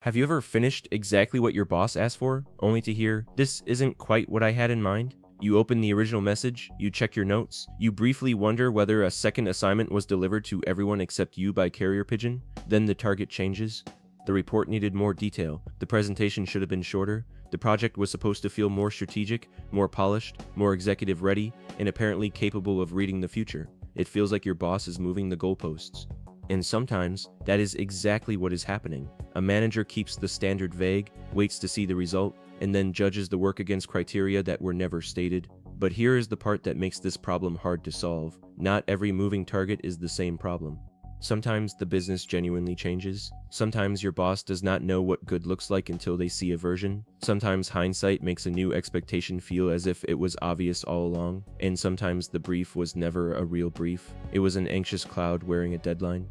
Have you ever finished exactly what your boss asked for, only to hear, "This isn't quite what I had in mind"? You open the original message, you check your notes, you briefly wonder whether a second assignment was delivered to everyone except you by carrier pigeon, then the target changes. The report needed more detail, the presentation should have been shorter, the project was supposed to feel more strategic, more polished, more executive ready, and apparently capable of reading the future. It feels like your boss is moving the goalposts. And sometimes, that is exactly what is happening. A manager keeps the standard vague, waits to see the result, and then judges the work against criteria that were never stated. But here is the part that makes this problem hard to solve. Not every moving target is the same problem. Sometimes the business genuinely changes. Sometimes your boss does not know what good looks like until they see a version. Sometimes hindsight makes a new expectation feel as if it was obvious all along. And sometimes the brief was never a real brief. It was an anxious cloud wearing a deadline.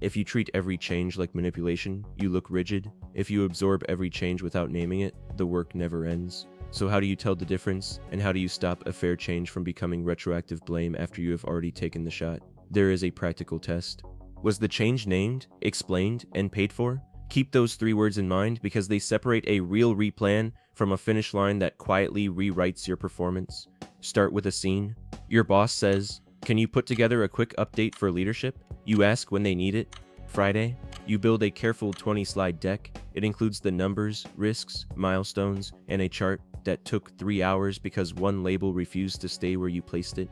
If you treat every change like manipulation, you look rigid. If you absorb every change without naming it, the work never ends. So how do you tell the difference? And how do you stop a fair change from becoming retroactive blame after you have already taken the shot? There is a practical test. Was the change named, explained, and paid for? Keep those 3 words in mind because they separate a real replan from a finish line that quietly rewrites your performance. Start with a scene. Your boss says, "Can you put together a quick update for leadership?" You ask when they need it. Friday. You build a careful 20-slide deck. It includes the numbers, risks, milestones, and a chart that took 3 hours because one label refused to stay where you placed it.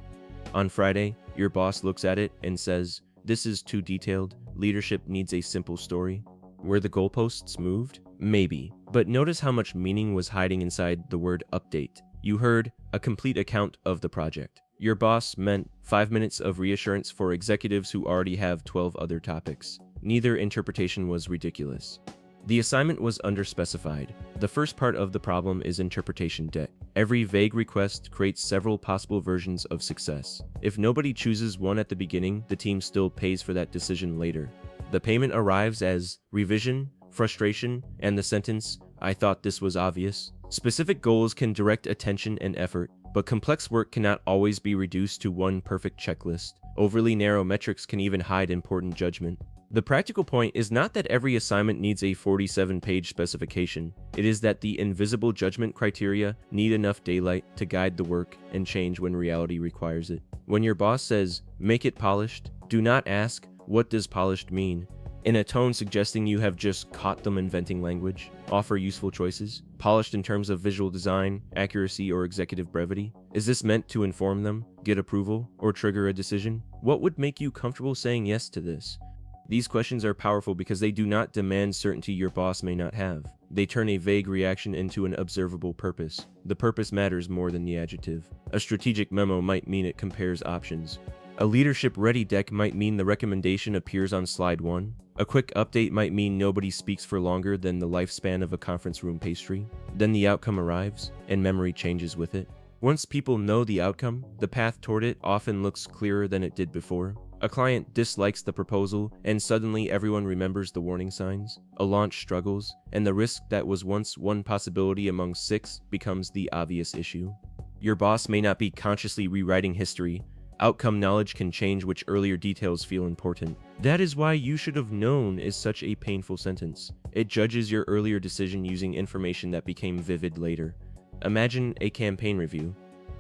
On Friday, your boss looks at it and says, "This is too detailed. Leadership needs a simple story." Were the goalposts moved? Maybe. But notice how much meaning was hiding inside the word update. You heard a complete account of the project. Your boss meant 5 minutes of reassurance for executives who already have 12 other topics. Neither interpretation was ridiculous. The assignment was underspecified. The first part of the problem is interpretation debt. Every vague request creates several possible versions of success. If nobody chooses one at the beginning, the team still pays for that decision later. The payment arrives as revision, frustration, and the sentence, "I thought this was obvious." Specific goals can direct attention and effort, but complex work cannot always be reduced to one perfect checklist. Overly narrow metrics can even hide important judgment. The practical point is not that every assignment needs a 47-page specification. It is that the invisible judgment criteria need enough daylight to guide the work and change when reality requires it. When your boss says, "Make it polished," do not ask, "What does polished mean?" in a tone suggesting you have just caught them inventing language. Offer useful choices. Polished in terms of visual design, accuracy, or executive brevity. Is this meant to inform them, get approval, or trigger a decision? What would make you comfortable saying yes to this? These questions are powerful because they do not demand certainty your boss may not have. They turn a vague reaction into an observable purpose. The purpose matters more than the adjective. A strategic memo might mean it compares options. A leadership-ready deck might mean the recommendation appears on slide 1. A quick update might mean nobody speaks for longer than the lifespan of a conference room pastry. Then the outcome arrives, and memory changes with it. Once people know the outcome, the path toward it often looks clearer than it did before. A client dislikes the proposal, and suddenly everyone remembers the warning signs. A launch struggles, and the risk that was once one possibility among 6 becomes the obvious issue. Your boss may not be consciously rewriting history. Outcome knowledge can change which earlier details feel important. That is why "you should have known" is such a painful sentence. It judges your earlier decision using information that became vivid later. Imagine a campaign review.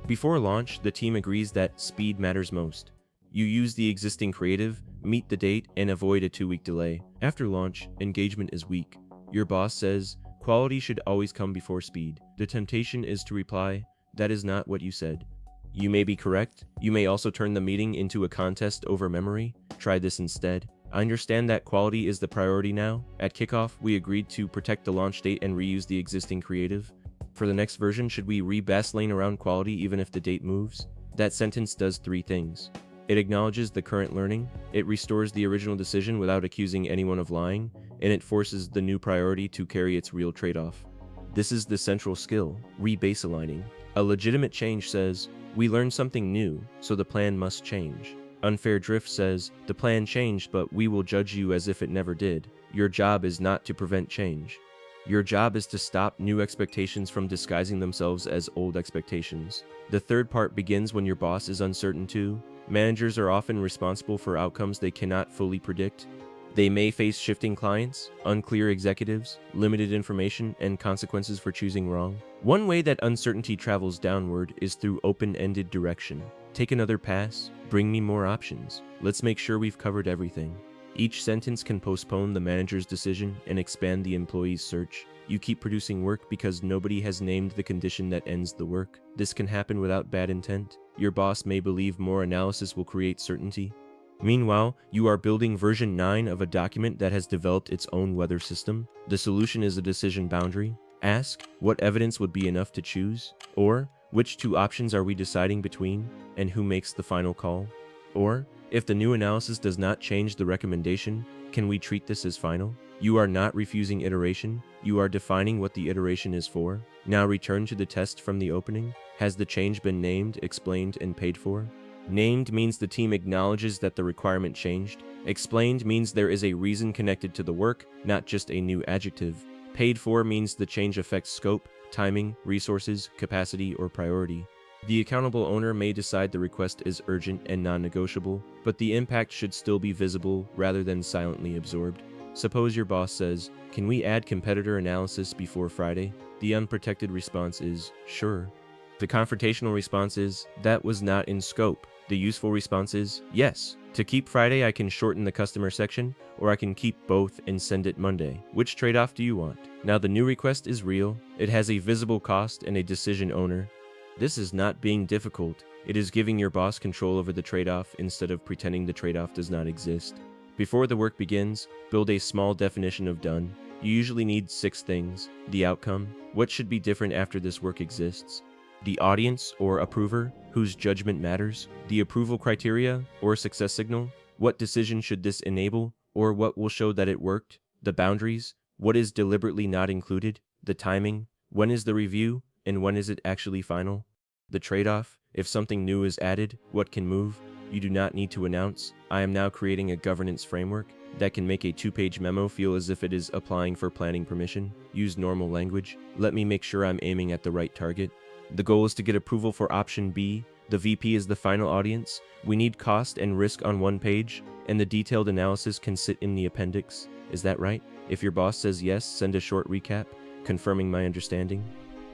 Before launch, the team agrees that speed matters most. You use the existing creative, meet the date, and avoid a 2-week delay. After launch, engagement is weak. Your boss says, "Quality should always come before speed." The temptation is to reply, "That is not what you said." You may be correct. You may also turn the meeting into a contest over memory. Try this instead. "I understand that quality is the priority now. At kickoff, we agreed to protect the launch date and reuse the existing creative. For the next version, should we re-baseline around quality even if the date moves?" That sentence does 3 things. It acknowledges the current learning, it restores the original decision without accusing anyone of lying, and it forces the new priority to carry its real trade-off. This is the central skill, re-baselining. A legitimate change says, "We learned something new, so the plan must change." Unfair drift says, "The plan changed, but we will judge you as if it never did." Your job is not to prevent change. Your job is to stop new expectations from disguising themselves as old expectations. The third part begins when your boss is uncertain too. Managers are often responsible for outcomes they cannot fully predict. They may face shifting clients, unclear executives, limited information, and consequences for choosing wrong. One way that uncertainty travels downward is through open-ended direction. Take another pass, bring me more options. Let's make sure we've covered everything. Each sentence can postpone the manager's decision and expand the employee's search. You keep producing work because nobody has named the condition that ends the work. This can happen without bad intent. Your boss may believe more analysis will create certainty. Meanwhile, you are building version 9 of a document that has developed its own weather system. The solution is a decision boundary. Ask, what evidence would be enough to choose? Or, which two options are we deciding between, and who makes the final call? Or, if the new analysis does not change the recommendation, can we treat this as final? You are not refusing iteration, you are defining what the iteration is for. Now return to the test from the opening. Has the change been named, explained, and paid for? Named means the team acknowledges that the requirement changed. Explained means there is a reason connected to the work, not just a new adjective. Paid for means the change affects scope, timing, resources, capacity, or priority. The accountable owner may decide the request is urgent and non-negotiable, but the impact should still be visible rather than silently absorbed. Suppose your boss says, "Can we add competitor analysis before Friday?" The unprotected response is, "Sure." The confrontational response is, "That was not in scope." The useful response is, "Yes. To keep Friday, I can shorten the customer section, or I can keep both and send it Monday. Which trade-off do you want?" Now the new request is real. It has a visible cost and a decision owner. This is not being difficult. It is giving your boss control over the trade-off instead of pretending the trade-off does not exist. Before the work begins, build a small definition of done. You usually need 6 things. The outcome, what should be different after this work exists. The audience or approver, whose judgment matters. The approval criteria or success signal, what decision should this enable, or what will show that it worked. The boundaries, what is deliberately not included. The timing, when is the review, and when is it actually final. The trade-off, if something new is added, what can move. You do not need to announce, "I am now creating a governance framework." That can make a 2-page memo feel as if it is applying for planning permission. Use normal language. Let me make sure I'm aiming at the right target. The goal is to get approval for option B. The VP is the final audience. We need cost and risk on one page, and the detailed analysis can sit in the appendix. Is that right? If your boss says yes, send a short recap, confirming my understanding.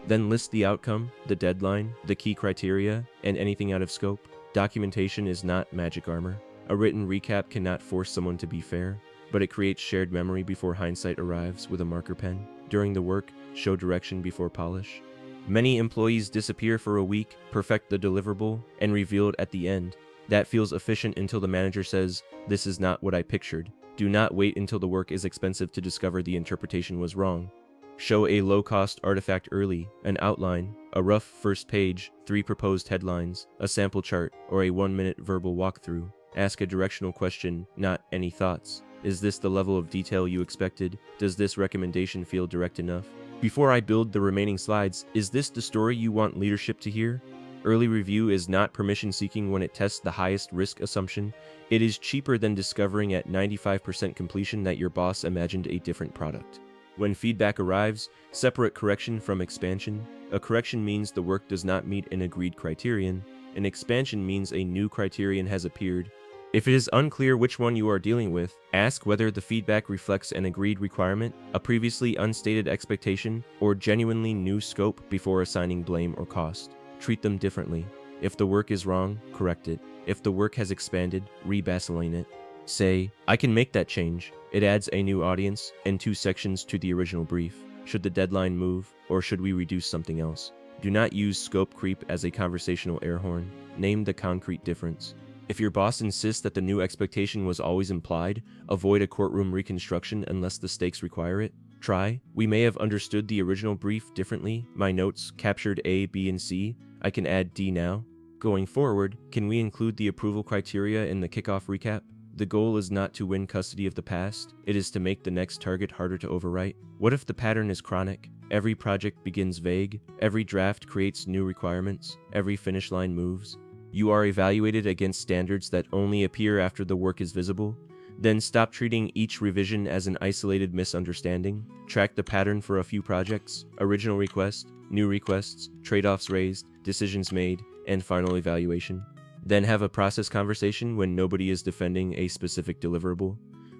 Then list the outcome, the deadline, the key criteria, and anything out of scope. Documentation is not magic armor. A written recap cannot force someone to be fair, but it creates shared memory before hindsight arrives with a marker pen. During the work, show direction before polish. Many employees disappear for a week, perfect the deliverable, and reveal it at the end. That feels efficient until the manager says, "This is not what I pictured." Do not wait until the work is expensive to discover the interpretation was wrong. Show a low-cost artifact early, an outline, a rough first page, 3 proposed headlines, a sample chart, or a 1-minute verbal walkthrough. Ask a directional question, not "Any thoughts?" Is this the level of detail you expected? Does this recommendation feel direct enough? Before I build the remaining slides, is this the story you want leadership to hear? Early review is not permission-seeking when it tests the highest risk assumption. It is cheaper than discovering at 95% completion that your boss imagined a different product. When feedback arrives, separate correction from expansion. A correction means the work does not meet an agreed criterion. An expansion means a new criterion has appeared. If it is unclear which one you are dealing with, ask whether the feedback reflects an agreed requirement, a previously unstated expectation, or genuinely new scope before assigning blame or cost. Treat them differently. If the work is wrong, correct it. If the work has expanded, re-baseline it. Say, "I can make that change." It adds a new audience and 2 sections to the original brief. Should the deadline move, or should we reduce something else? Do not use scope creep as a conversational air horn. Name the concrete difference. If your boss insists that the new expectation was always implied, avoid a courtroom reconstruction unless the stakes require it. Try, "We may have understood the original brief differently. My notes captured A, B, and C. I can add D now." Going forward, can we include the approval criteria in the kickoff recap? The goal is not to win custody of the past, it is to make the next target harder to overwrite. What if the pattern is chronic? Every project begins vague, every draft creates new requirements, every finish line moves. You are evaluated against standards that only appear after the work is visible. Then stop treating each revision as an isolated misunderstanding. Track the pattern for a few projects: original request, new requests, trade-offs raised, decisions made, and final evaluation. Then have a process conversation when nobody is defending a specific deliverable.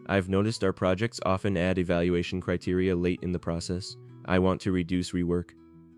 I've noticed our projects often add evaluation criteria late in the process. I want to reduce rework.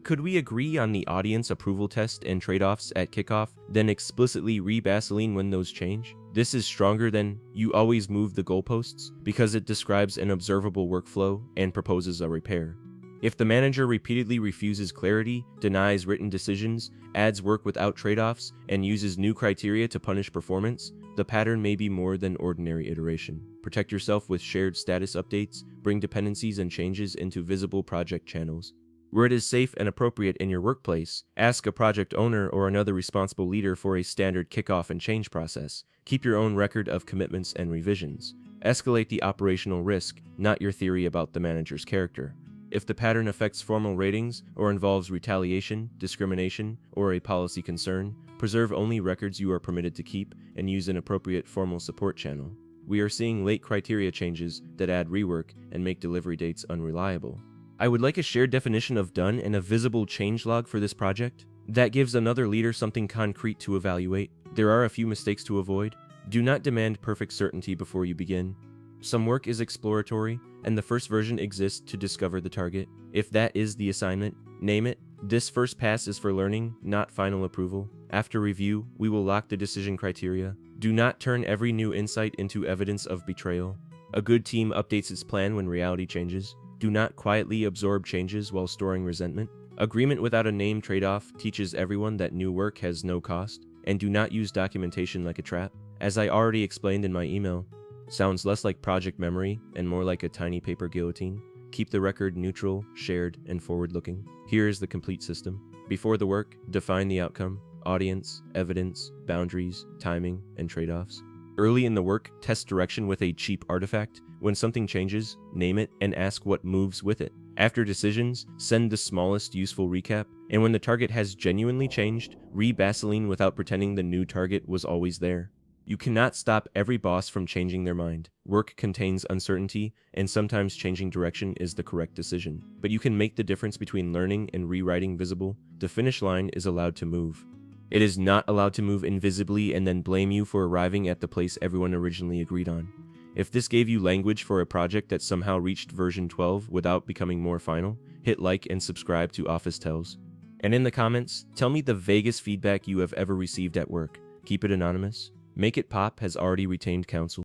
Could we agree on the audience approval test and trade-offs at kickoff, then explicitly re-Vaseline when those change? This is stronger than "you always move the goalposts" because it describes an observable workflow and proposes a repair. If the manager repeatedly refuses clarity, denies written decisions, adds work without trade-offs, and uses new criteria to punish performance, the pattern may be more than ordinary iteration. Protect yourself with shared status updates, bring dependencies and changes into visible project channels. Where it is safe and appropriate in your workplace, ask a project owner or another responsible leader for a standard kickoff and change process. Keep your own record of commitments and revisions. Escalate the operational risk, not your theory about the manager's character. If the pattern affects formal ratings or involves retaliation, discrimination, or a policy concern, preserve only records you are permitted to keep and use an appropriate formal support channel. We are seeing late criteria changes that add rework and make delivery dates unreliable. I would like a shared definition of done and a visible changelog for this project. That gives another leader something concrete to evaluate. There are a few mistakes to avoid. Do not demand perfect certainty before you begin. Some work is exploratory, and the first version exists to discover the target. If that is the assignment, name it. This first pass is for learning, not final approval. After review, we will lock the decision criteria. Do not turn every new insight into evidence of betrayal. A good team updates its plan when reality changes. Do not quietly absorb changes while storing resentment. Agreement without a name trade-off teaches everyone that new work has no cost, and do not use documentation like a trap. As I already explained in my email, sounds less like project memory and more like a tiny paper guillotine. Keep the record neutral, shared, and forward-looking. Here is the complete system. Before the work, define the outcome, audience, evidence, boundaries, timing, and trade-offs. Early in the work, test direction with a cheap artifact. When something changes, name it and ask what moves with it. After decisions, send the smallest useful recap. And when the target has genuinely changed, re-Vaseline without pretending the new target was always there. You cannot stop every boss from changing their mind. Work contains uncertainty, and sometimes changing direction is the correct decision. But you can make the difference between learning and rewriting visible. The finish line is allowed to move. It is not allowed to move invisibly and then blame you for arriving at the place everyone originally agreed on. If this gave you language for a project that somehow reached version 12 without becoming more final, hit like and subscribe to Office Tells. And in the comments, tell me the vaguest feedback you have ever received at work. Keep it anonymous. Make It Pop has already retained counsel.